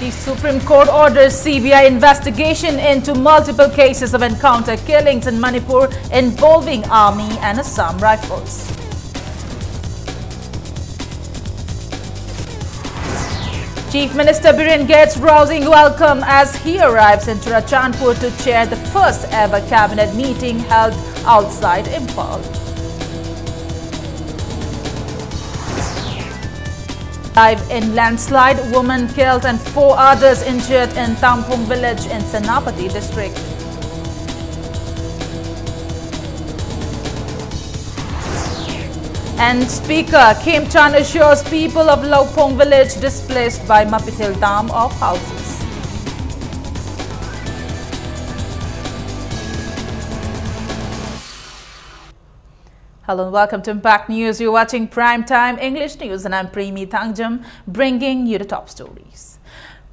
The Supreme Court orders CBI investigation into multiple cases of encounter killings in Manipur involving Army and Assam Rifles. Chief Minister Biren gets rousing welcome as he arrives in Churachandpur to chair the first ever cabinet meeting held outside Imphal. Live in landslide, woman killed and 4 others injured in Tampung village in Senapati district. And Speaker Kim Chan assures people of Laupong village displaced by Mapitil Dam of houses. Hello and welcome to Impact News. You're watching Primetime English News and I'm Premi Thangjam, bringing you the top stories.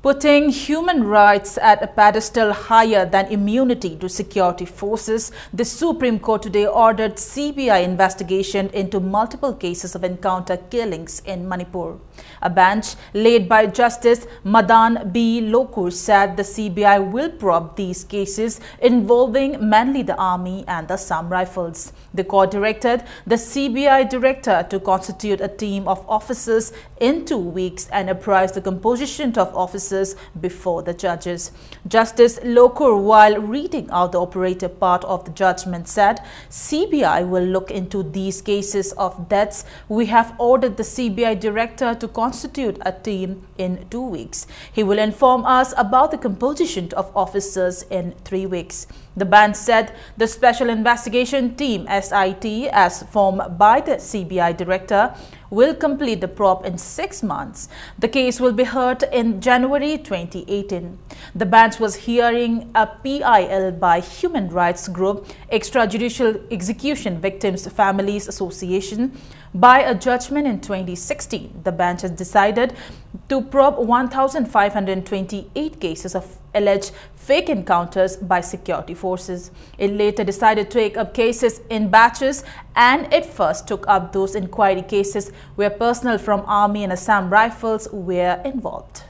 Putting human rights at a pedestal higher than immunity to security forces, the Supreme Court today ordered CBI investigation into multiple cases of encounter killings in Manipur. A bench led by Justice Madan B. Lokur said the CBI will probe these cases involving mainly the Army and the Assam Rifles. The court directed the CBI director to constitute a team of officers in 2 weeks and apprise the composition of officers before the judges. Justice Lokur, while reading out the operative part of the judgment, said CBI will look into these cases of deaths. We have ordered the CBI director to constitute a team in 2 weeks. He will inform us about the composition of officers in 3 weeks. The bench said the Special Investigation Team SIT, as formed by the CBI director, will complete the probe in 6 months. The case will be heard in January 2018. The bench was hearing a PIL by human rights group Extrajudicial Execution Victims Families Association by a judgment in 2016. The bench has decided to probe 1,528 cases of alleged fake encounters by security forces. It later decided to take up cases in batches, and it first took up those inquiry cases where personnel from Army and Assam Rifles were involved.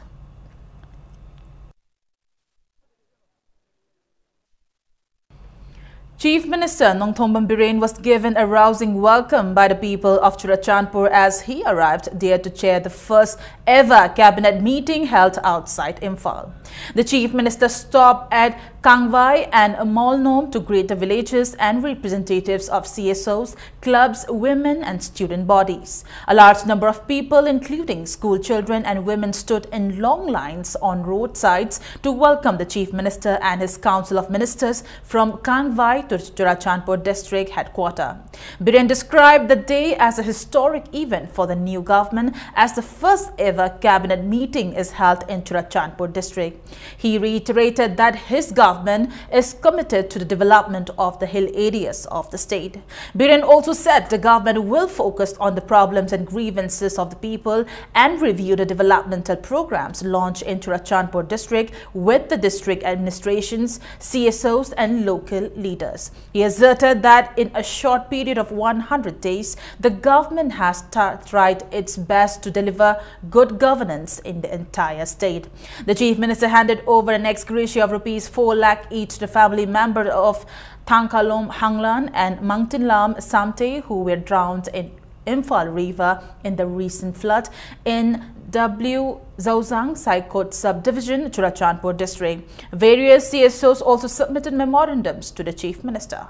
Chief Minister Nongthombam Biren was given a rousing welcome by the people of Churachandpur as he arrived there to chair the first ever cabinet meeting held outside Imphal. The Chief Minister stopped at Kangwai and Molnom to greet the villagers and representatives of CSOs, clubs, women and student bodies. A large number of people, including school children and women, stood in long lines on roadsides to welcome the Chief Minister and his Council of Ministers from Kangwai to Churachandpur district headquarters. Biren described the day as a historic event for the new government as the first ever cabinet meeting is held in Churachandpur district. He reiterated that his government is committed to the development of the hill areas of the state. Biren also said the government will focus on the problems and grievances of the people and review the developmental programs launched in Churachandpur district with the district administrations, CSOs and local leaders. He asserted that in a short period of 100 days, the government has tried its best to deliver good governance in the entire state. The Chief Minister handed over an ex gratia of rupees 4 lakh each to the family member of Thangkalom Hanglan and Mangtinlam Samte, who were drowned in Imphal River in the recent flood in W. Zauzang Saikot subdivision, Churachandpur district. Various CSOs also submitted memorandums to the Chief Minister.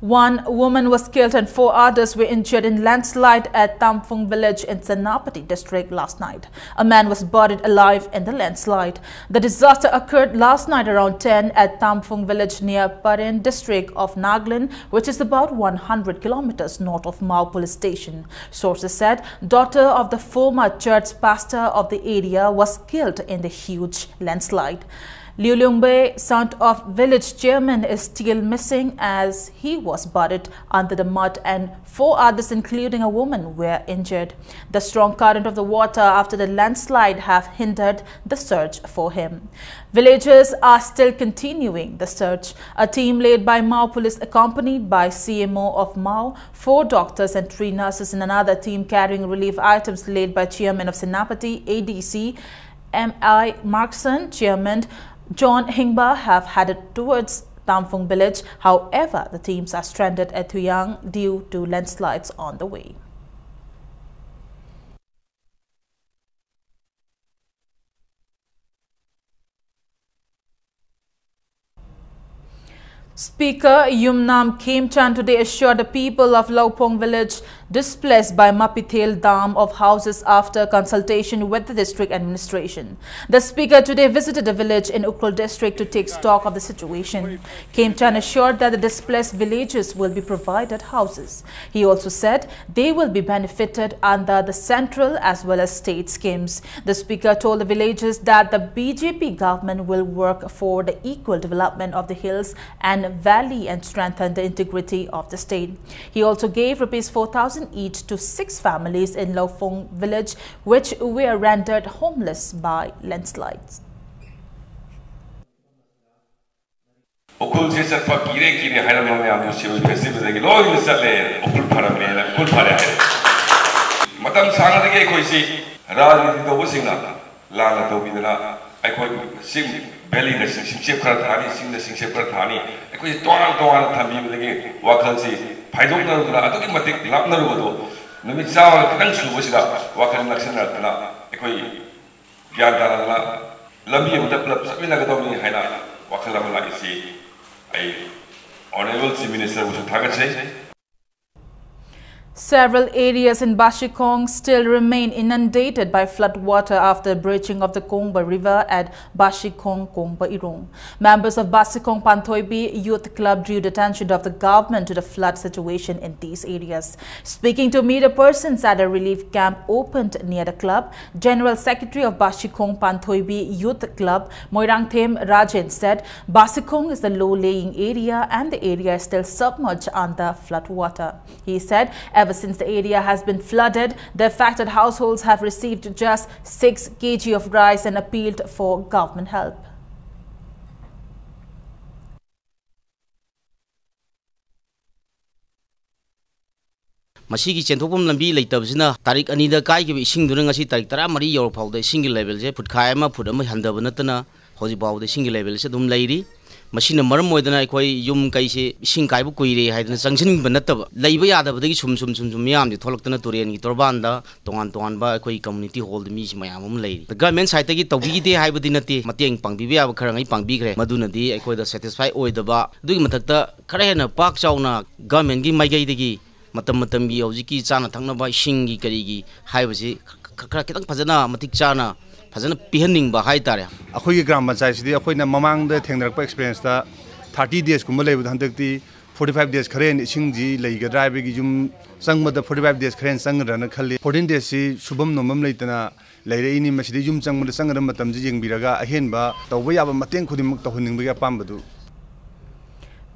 One woman was killed and 4 others were injured in landslide at Tampung village in Senapati district last night. A man was buried alive in the landslide. The disaster occurred last night around 10 at Tampung village near Paren district of Nagaland, which is about 100 kilometers north of Mao police station. Sources said daughter of the former church pastor of the area was killed in the huge landslide. Liu Lungbei, son of village chairman, is still missing as he was buried under the mud and 4 others, including a woman, were injured. The strong current of the water after the landslide have hindered the search for him. Villagers are still continuing the search. A team led by Mao police accompanied by CMO of Mao, 4 doctors and 3 nurses, and another team carrying relief items led by chairman of Senapati, ADC, M.I. Markson, chairman John Hingba have headed towards Tamphung village. However, the teams are stranded at Tuyang due to landslides on the way. Speaker Yumnam Khemchan today assured the people of Laupong village displaced by Mapithel dam of houses after consultation with the district administration. The speaker today visited the village in Ukhrul district to take stock of the situation. Khemchan assured that the displaced villagers will be provided houses. He also said they will be benefited under the central as well as state schemes. The speaker told the villagers that the BJP government will work for the equal development of the hills and valley and strengthen the integrity of the state. He also gave Rs 4,000 each to 6 families in Laupong village which were rendered homeless by landslides. Belly na singship kar thani sing na singship kar thani ekoi tonang thambi belege wakhal si phaidong na duna atu ki matik lap na ro numi chaw kadang su bosida wakhal naksan na ekoi gyan dana na lambi muda plap sabina ga dawni haina wakhal la isi ai honorable chief minister bu thagache. Several areas in Bashikong still remain inundated by flood water after breaching of the Kongba River at Bashikong, Kongba Irong. Members of Bashikong Panthoibi Youth Club drew the attention of the government to the flood situation in these areas. Speaking to media persons at a relief camp opened near the club, General Secretary of Bashikong Panthoibi Youth Club, Moirangthem Rajan, said Bashikong is the low-lying area and the area is still submerged under flood water. He said, ever since the area has been flooded, the affected households have received just 6 kg of rice and appealed for government help. Masigi chenthopum lambi leitabsina tarik anida kai gi ising duna ngasi tarik 13 yor phawde single level je phut khai ama phut ama handaba natana hoji bawde single level se dum leiri machine maram moidana koi yum kai se ising kai bu kuire haidana sangsin banataba leiba yadaba dagi sum yam di tholaktana turen gi torbanda tongan ba koi community hall mi mayam um leiri the government side gi tawbi de haibadi nati mateng pangbi ba kharangai pangbi gre maduna di koi da satisfy oidaba dugi mathakta khara hena pak chauna government gi maigai dagi matam gi hojiki chana thangna ba ising gi kari gi haibasi khara kitang phajana matik chana Fazana pihaning ba hai tare akhoi gram panchayat sidi akhoi na mamang da thengrak experience ta 30 days kuma lebu handakti 45 days kharen ising ji leiga drive gi jum sangma da 45 days kharen sangra na khalli 14 days si subam nomam leitana leire ini masidi jum changma da sangra matam ji jengbiraga ahen ba tawba yaba mateng khudimuk tawhuning ba pambadu.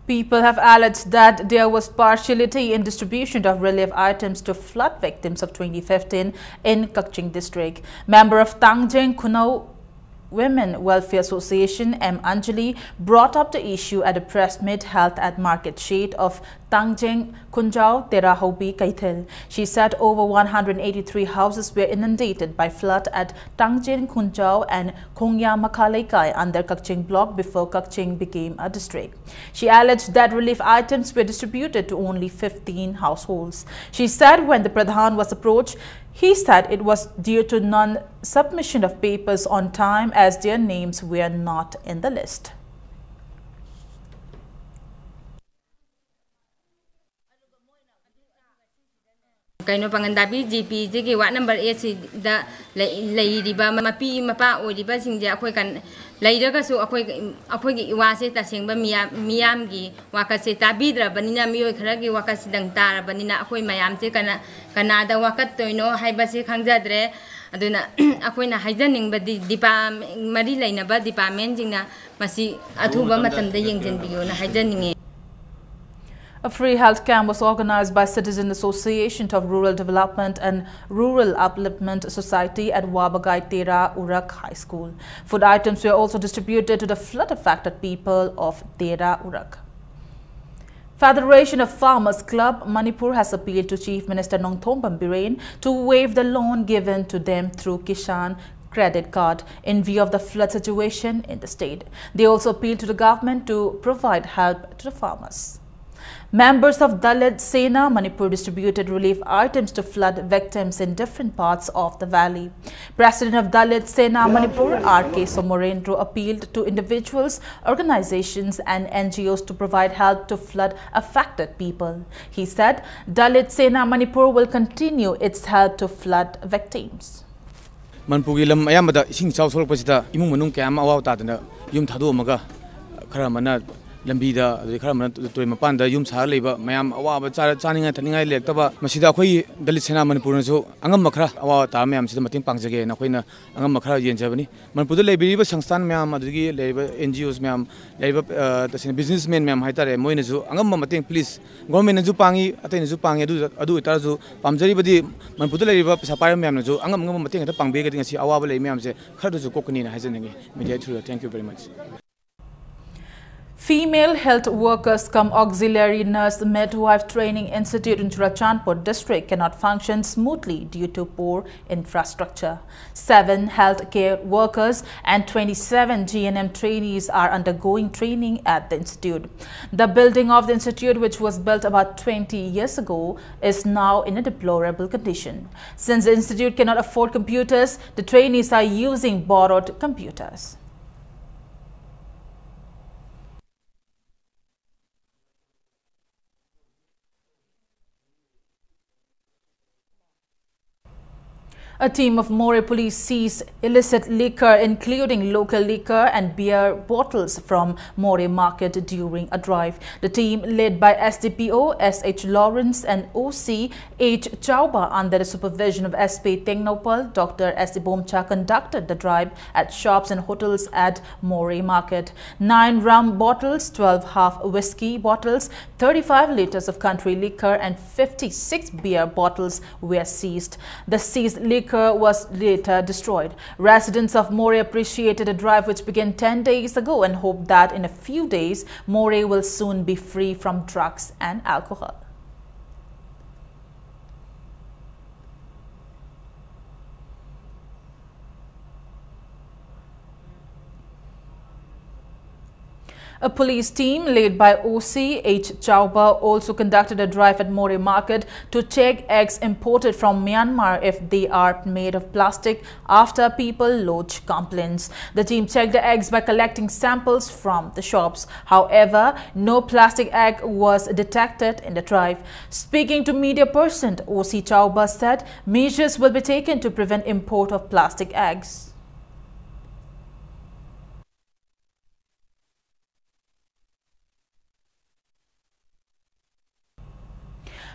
People have alleged that there was partiality in distribution of relief items to flood victims of 2015 in Kakching district. Member of Tangjeng Kunau Women Welfare Association, M. Anjali, brought up the issue at a press meet held at Market Shade of Tangjeng Kunjao, Terahobi, Kaithil. She said over 183 houses were inundated by flood at Tangjeng Kunjao and Kongya Makalaikai under Kakching block before Kakching became a district. She alleged that relief items were distributed to only 15 households. She said when the Pradhan was approached, he said it was due to non-submission of papers on time as their names were not in the list. Kaino pangandabi GP jigi wa number 8 da leiriba mapi mapa oriba singje akhoi kan leiraga su akhoi gi wase ta sengba miyam gi wakase tabidra banina mioi khara gi wakasi dang tar banina akhoi mayam se kana da wakat toino haiba se khangjadre aduna akoina haijaning ba mari laina ba department jingna masi athuba matamda yengjen biyo na haijaning. A free health camp was organized by Citizen Association of Rural Development and Rural Upliftment Society at Wabagai Tera Urak High School. Food items were also distributed to the flood-affected people of Tera Urak. Federation of Farmers Club Manipur has appealed to Chief Minister Nongthombam Biren to waive the loan given to them through Kishan credit card in view of the flood situation in the state. They also appealed to the government to provide help to the farmers. Members of Dalit Sena Manipur distributed relief items to flood victims in different parts of the valley. President of Dalit Sena Manipur, R.K. Somorendro, appealed to individuals, organizations and NGOs to provide help to flood-affected people. He said Dalit Sena Manipur will continue its help to flood victims. Manipur lam ayamada ising chaw solpasida imung manung kayam awaw tadana yum thadu amaga khara mana lambida khara mana toy mapanda yum sar leiba mayam awa chaninga thaninga lektaba masida khoi Dalit Sena Manipur na so angam makhra awa ta mayam sida mating pangjage na khoina angam makhra yenjabani Manipur da lebi sangstan mayam adugi leiba NGOs mayam leiba tasina businessmen mayam haitare moina so angam mating please government na ju pangi atain ju pangi adu itar ju pamjari badi Manipur da leiba pesa payam mayam na ju angam mating ta pangbe ga ngasi awa ba lei mayam se khara ju kokni na hajanenge media through. Thank you very much. Female Health Workers cum Auxiliary Nurse Midwife Training Institute in Churachandpur district cannot function smoothly due to poor infrastructure. 7 healthcare workers and 27 GNM trainees are undergoing training at the institute. The building of the institute, which was built about 20 years ago, is now in a deplorable condition. Since the institute cannot afford computers, the trainees are using borrowed computers. A team of More police seized illicit liquor, including local liquor and beer bottles from More market during a drive. The team, led by SDPO S.H. Lawrence and OC H. Chauba under the supervision of SP Tengnopal, Dr. S. Bomcha, conducted the drive at shops and hotels at More market. 9 rum bottles, 12 half whiskey bottles, 35 liters of country liquor and 56 beer bottles were seized. The seized liquor was later destroyed. Residents of More appreciated a drive which began 10 days ago and hope that in a few days, More will soon be free from drugs and alcohol. A police team led by OC H. Chauba also conducted a drive at More market to check eggs imported from Myanmar if they are made of plastic after people lodged complaints. The team checked the eggs by collecting samples from the shops. However, no plastic egg was detected in the drive. Speaking to media person, OC Chauba said measures will be taken to prevent import of plastic eggs.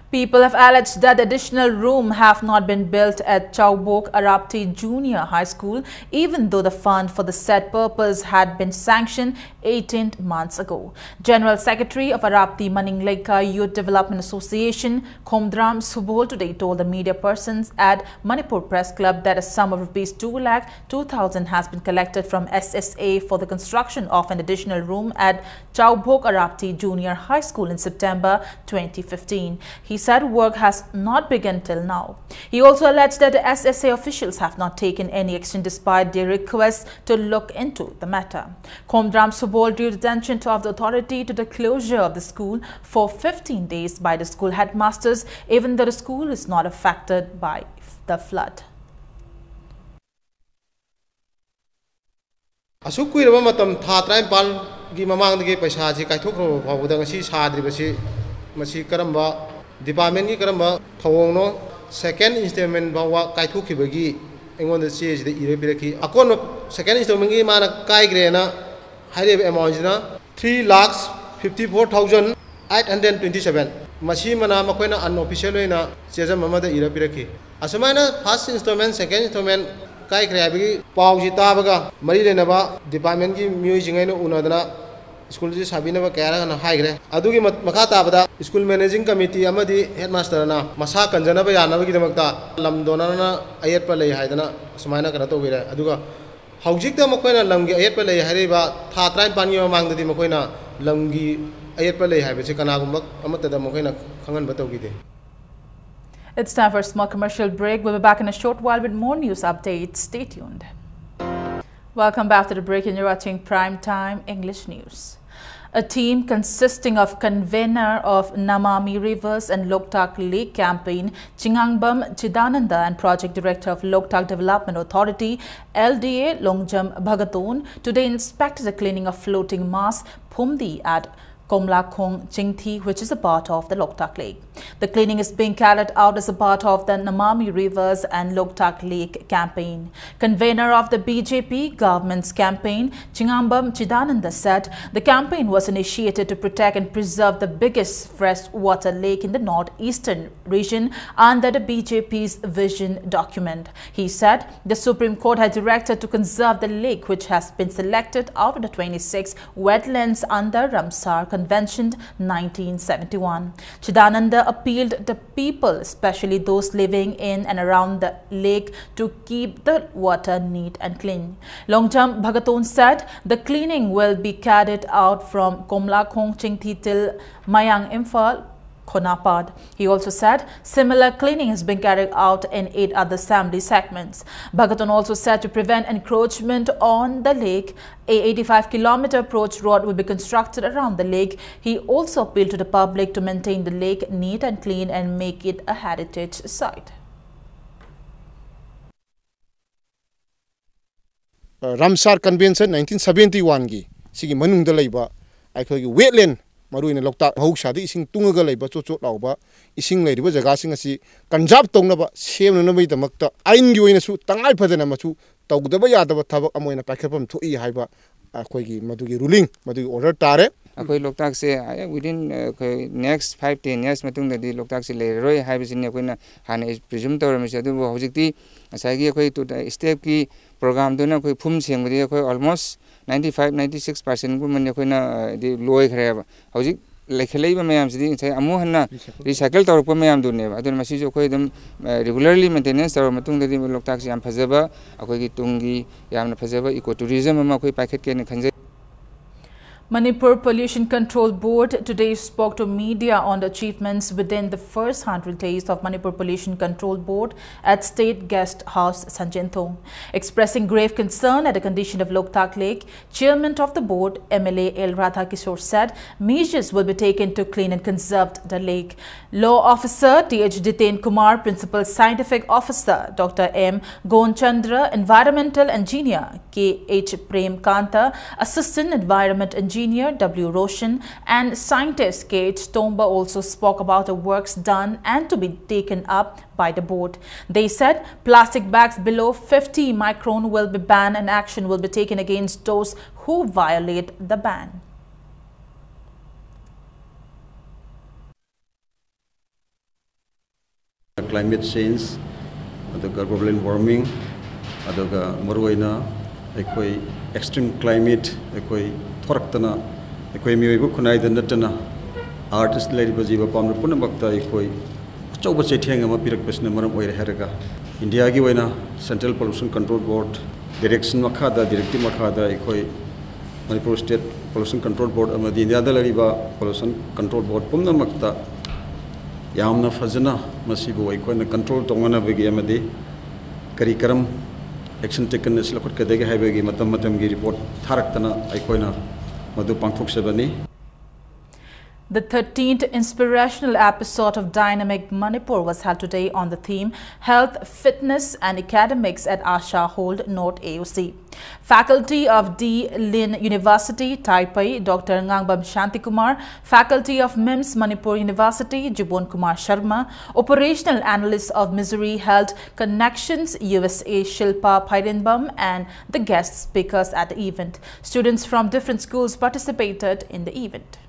People have alleged that the additional room have not been built at Chaubok Arapti Junior High School, even though the fund for the said purpose had been sanctioned 18 months ago. General Secretary of Arapti Maningleka Youth Development Association, Khomdram Subol, today told the media persons at Manipur Press Club that a sum of Rs 2,02,000 has been collected from SSA for the construction of an additional room at Chaubok Arapti Junior High School in September 2015. He said work has not begun till now. He also alleged that the SSA officials have not taken any action despite their requests to look into the matter. Khomdram Subol drew attention of the authority to the closure of the school for 15 days by the school headmasters, even though the school is not affected by the flood. Asuk kuiraba matam tha traim pal gi mamang de paisa ji kai thokro phawda ngasi sadri basi masi karamba department gi karamba thawongno second installment bawa kai thokibagi engon de che de ire biraki akon second installment gi mana kai grena haire amount na 3,54,827 masi mana makoina unofficial oina chejam amada ira piraki asumana first installment second installment kai kreabigi pauji tabaga mari lenaba department ki mioi jingaino unadana school ji sabina ba kaya na haigre adugi makha tabada school managing committee amadi headmaster na masa kanjana ba yana bagi damakta lamdona na ayat pa lei haidana sumana kana to bire aduga haujik da makoina lamgi ayat pa lei hariba tha train pani mamang dadi makoina lamgi ayat pa lei haibe se kana gumba amata da makoina khangan ba tawgide. It's time for a small commercial break. We'll be back in a short while with more news updates. Stay tuned. Welcome back to the break, and you're watching Prime Time English News. A team consisting of convener of Namami Rivers and Loktak Lake campaign, Chingangbam Chidananda, and project director of Loktak Development Authority, LDA Longjam Bhagaton, today inspected the cleaning of floating mass Phumdi at Komlakhong Chingthi, which is a part of the Loktak Lake. The cleaning is being carried out as a part of the Namami Rivers and Loktak Lake campaign. Convener of the BJP government's campaign, Chingambam Chidananda, said the campaign was initiated to protect and preserve the biggest freshwater lake in the northeastern region under the BJP's vision document. He said the Supreme Court had directed to conserve the lake, which has been selected out of the 26 wetlands under Ramsar Convention 1971. Chidananda appealed to people, especially those living in and around the lake, to keep the water neat and clean. Longjam Bhagaton said the cleaning will be carried out from Komlakhong Chingthi till Mayang Imphal, Khonapad. He also said similar cleaning has been carried out in 8 other assembly segments. Bhagaton also said to prevent encroachment on the lake, a 85-kilometer approach road will be constructed around the lake. He also appealed to the public to maintain the lake neat and clean and make it a heritage site. Ramsar Convention 1971 gi sigi manungda leiba aikhogi wetland maruina Loktak mahusadi ising tungaga leiba chochot lauba ising leiba jaga sing asi kanjab tongnaba semna mai damakta ain gi oina su tangai phadana machu tawdaba yadaba thabak amoina pakhapam thoi haiba akhogi madugi ruling madugi order tare akoi Loktak se within next 5-10 years matung da di Loktak se le roi haibisini akoina hana presume tawrami se adu hojikti asagi akoi to step ki program dona akoi phum sengmadi akoi almost 95-96% gumani akoina di loi khreba hojik lekhelaiba mayam sidi sai amu hanna recycle tawrpa mayam dune adun masi jo akoi dum regularly maintenance tawr matung da di Loktak se yam phajaba akoi gi tungi yamna phajaba ecotourism ama akoi packet ke ne khanje. Manipur Pollution Control Board today spoke to media on the achievements within the first 100 days of Manipur Pollution Control Board at State Guest House Sanjinthong. Expressing grave concern at the condition of Loktak Lake, Chairman of the board, MLA L. Radhakishore, said measures will be taken to clean and conserve the lake. Law Officer T.H. Diten Kumar, Principal Scientific Officer Dr. M. Gonchandra, Environmental Engineer K.H. Prem Kanta, Assistant Environment Engineer W. Roshan, and scientist K.H. Tomba also spoke about the works done and to be taken up by the board. They said plastic bags below 50 micron will be banned and action will be taken against those who violate the ban. Climate change, global warming, extreme climate, thoraktana ekoi mioi khunai da natana artist lady bajiba pamna punabakta ekoi achauba chetheng ama pirak pasna maram oire heraga India gi waina Central Pollution Control Board direction makha da directive makha da ekoi Manipur State Pollution Control Board amadi India da lariba Pollution Control Board pumna makta yamna fazana masibo ekoi na control tongana bagi amadi karikaram action taken is lakut kadege haibegi matam gi report tharaktana aikoina madu pangthok sebani. The 13th inspirational episode of Dynamic Manipur was held today on the theme Health, Fitness and Academics at Asha Hold North AOC. Faculty of D. Lin University, Taipei, Dr. Ngangbam Shantikumar, Faculty of MIMS Manipur University, Jibon Kumar Sharma, Operational Analyst of Missouri Health Connections USA, Shilpa Pairinbam, and the guest speakers at the event. Students from different schools participated in the event.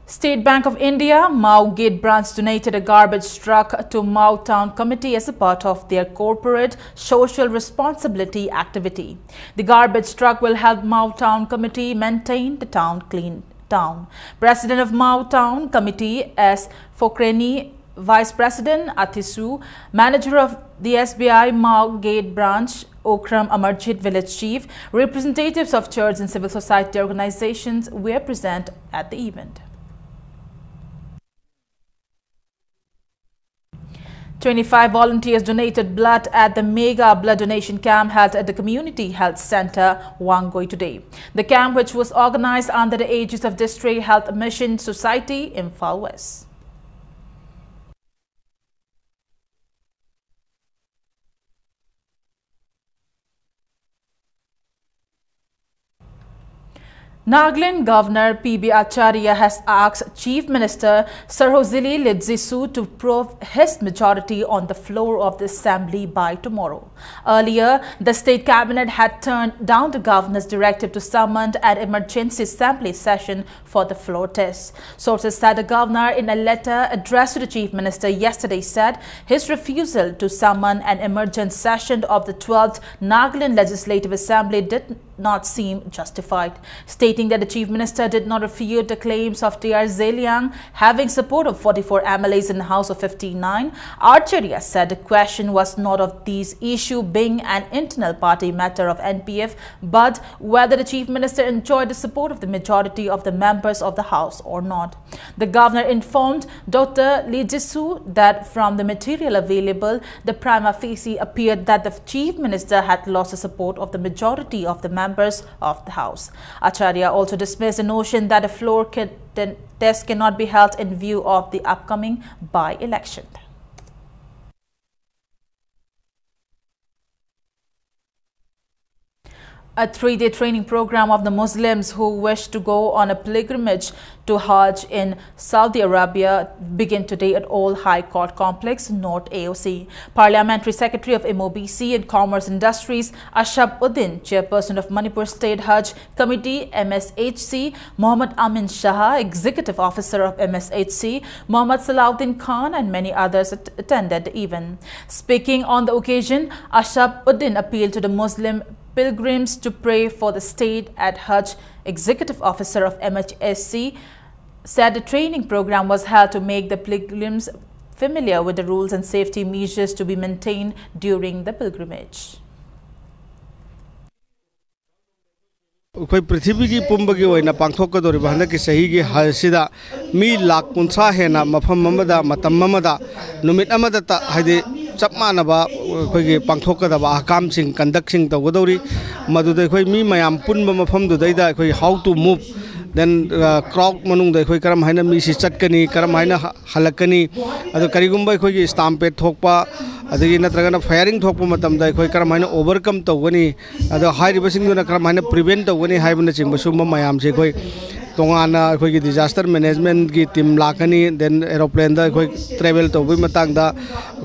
State Bank of India, Mau Gate branch donated a garbage truck to Mau Town Committee as a part of their corporate social responsibility activity. The garbage truck will help Mau Town Committee maintain the town clean town. President of Mau Town Committee S. Fokreni, Vice President Atisu, Manager of the SBI Mau Gate branch Okram Amarjit, Village Chief, representatives of church and civil society organizations were present at the event. 25 volunteers donated blood at the mega blood donation camp held at the Community Health Center, Wangoi today. The camp, which was organized under the aegis of District Health Mission Society, Imphal West. Nagaland Governor P.B. Acharya has asked Chief Minister Sarojili Lidzisu to prove his majority on the floor of the Assembly by tomorrow. Earlier, the State Cabinet had turned down the Governor's directive to summon an emergency Assembly session for the floor test. Sources said the Governor, in a letter addressed to the Chief Minister yesterday, said his refusal to summon an emergent session of the 12th Nagaland Legislative Assembly did not seem justified, stating that the Chief Minister did not refute the claims of T.R. Zeliang having support of 44 MLAs in the House of 59. Acharya said the question was not of these issue being an internal party matter of NPF, but whether the Chief Minister enjoyed the support of the majority of the members of the House or not. The Governor informed Dr. Lidzisu that from the material available, the prima facie appeared that the Chief Minister had lost the support of the majority of the members of the House. Acharya also dismissed the notion that a floor test cannot be held in view of the upcoming by-election. A 3-day training program of the Muslims who wish to go on a pilgrimage to Hajj in Saudi Arabia begin today at All High Court Complex, North AOC. Parliamentary Secretary of MOBC and Commerce Industries, Ashab Uddin, Chairperson of Manipur State Hajj Committee, MSHC, Muhammad Amin Shah, Executive Officer of MSHC, Muhammad Salahuddin Khan, and many others attended the event. Speaking on the occasion, Ashab Uddin appealed to the Muslim pilgrims to pray for the state at Hajj. Executive Officer of MHSC said the training program was held to make the pilgrims familiar with the rules and safety measures to be maintained during the pilgrimage. कोई पृथ्वी की पुंब की वही न पांथों का दौरे बहने की सही की हर्षिदा मी लाख कुंसा है ना मफम ममदा मतम ममदा नुमित अमदता हदे चपमान बा कोई पांथों का दबा काम सिंह कंडक्ट सिंह तो गदौरी मधुदे कोई मी मयाम पुंब मफम दुदैदा कोई how to move then crowd manung da khoi karam haina mi si chatkani karam haina halakani adu karigumba khoi gi stampede thokpa adagi natragana firing thokpa matam da khoi karam haina overcome tawani adu hairi basing duna karam haina prevent tawani haibna chingba summa mayam se khoi tongana khoi gi disaster management gi team lakani then aeroplane da khoi travel tawbi matang da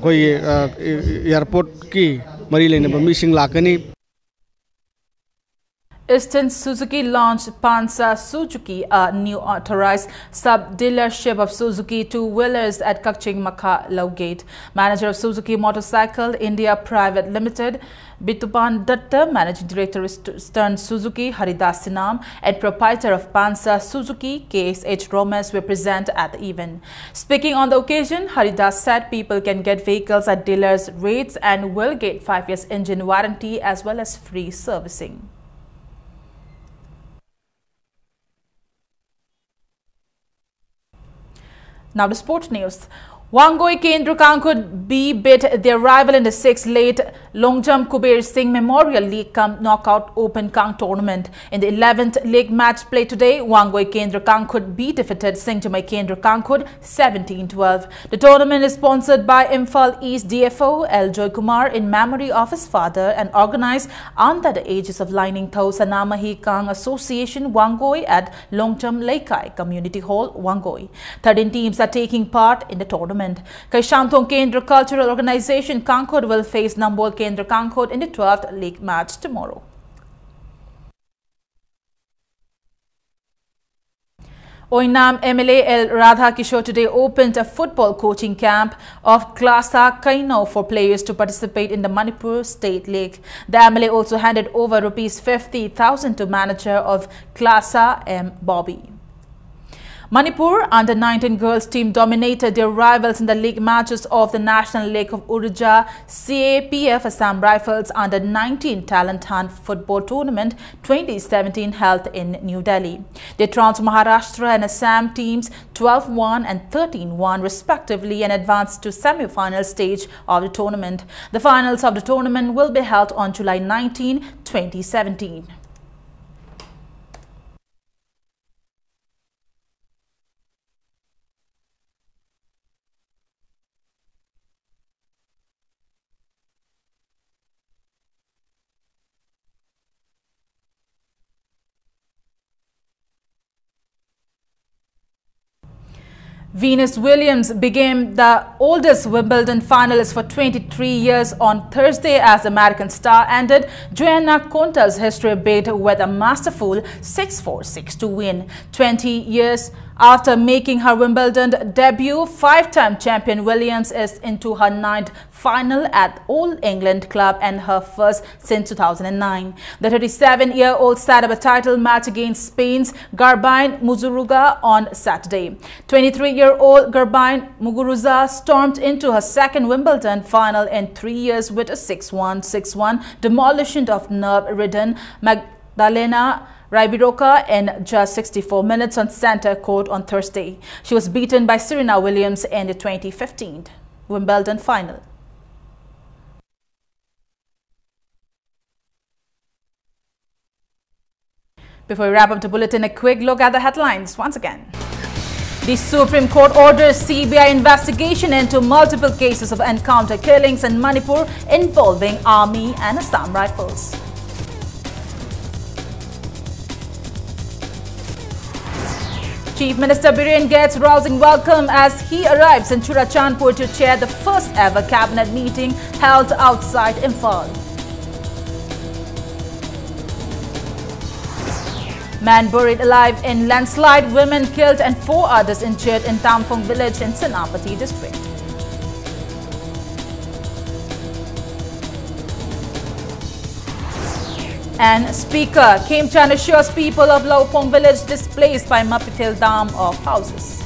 khoi airport ki mari lene ba mi sing lakani. Eastern Suzuki launched Pansa Suzuki, a new authorized sub-dealership of Suzuki two-wheelers at Kakching Makha Lowgate. Manager of Suzuki Motorcycle India Private Limited, Bitupan Datta, Managing Director Eastern Suzuki Haridas Sinam, and proprietor of Pansa Suzuki KSH Romas were present at the event. Speaking on the occasion, Haridas said people can get vehicles at dealers' rates and will get 5 years engine warranty as well as free servicing. Now the sports news. Wangoi Kendra Kankud B bid their rival in the 6th late long jump Kuber Singh Memorial League Knockout Open Kang tournament. In the 11th league match played today, Wangoi Kendra Kankud B defeated Singtamai Kendra Kankud 17-12. The tournament is sponsored by Imphal East DFO L. Joy Kumar in memory of his father and organized under the aegis of Lining Thau Sanamahi Kang Association Wangoi at Longcham Laikai Community Hall, Wangoi. 13 teams are taking part in the tournament. Kaishamthong Kendra Cultural Organization Kankud will face Nambol Kendra Kankud in the 12th league match tomorrow. Oinam MLA L. Radha Kishore today opened a football coaching camp of Klasa Kaino for players to participate in the Manipur State League. The MLA also handed over Rs 50,000 to manager of Klasa M. Bobby. Manipur under-19 girls team dominated their rivals in the league matches of the National League of Urja CAPF Assam Rifles under-19 Talent Hunt Football Tournament 2017 held in New Delhi. They trounced Maharashtra and Assam teams 12-1 and 13-1 respectively and advanced to semi-final stage of the tournament. The finals of the tournament will be held on July 19, 2017. Venus Williams became the oldest Wimbledon finalist for 23 years on Thursday as the American star ended Joanna Konta's history bid with a masterful 6-4, 6-2 win. 20 years after making her Wimbledon debut, five-time champion Williams is into her 9th final at All England Club and her first since 2009. The 37-year-old set up a title match against Spain's Garbiñe Muguruza on Saturday. 23-year-old Garbiñe Muguruza stormed into her second Wimbledon final in 3 years with a 6-1, 6-1 demolition of nerve-ridden Magdalena Rybiroka in just 64 minutes on center court on Thursday. She was beaten by Serena Williams in the 2015 Wimbledon final. Before we wrap up the bulletin, a quick look at the headlines once again. The Supreme Court orders CBI investigation into multiple cases of encounter killings in Manipur involving Army and Assam Rifles. Chief Minister Biren gets rousing welcome as he arrives in Churachandpur to chair the first ever cabinet meeting held outside Imphal. Man buried alive in landslide, women killed and 4 others injured in Tampong village in Senapati district. And Speaker Khemchand assures people of Laupong village displaced by Mapitil Dam of houses.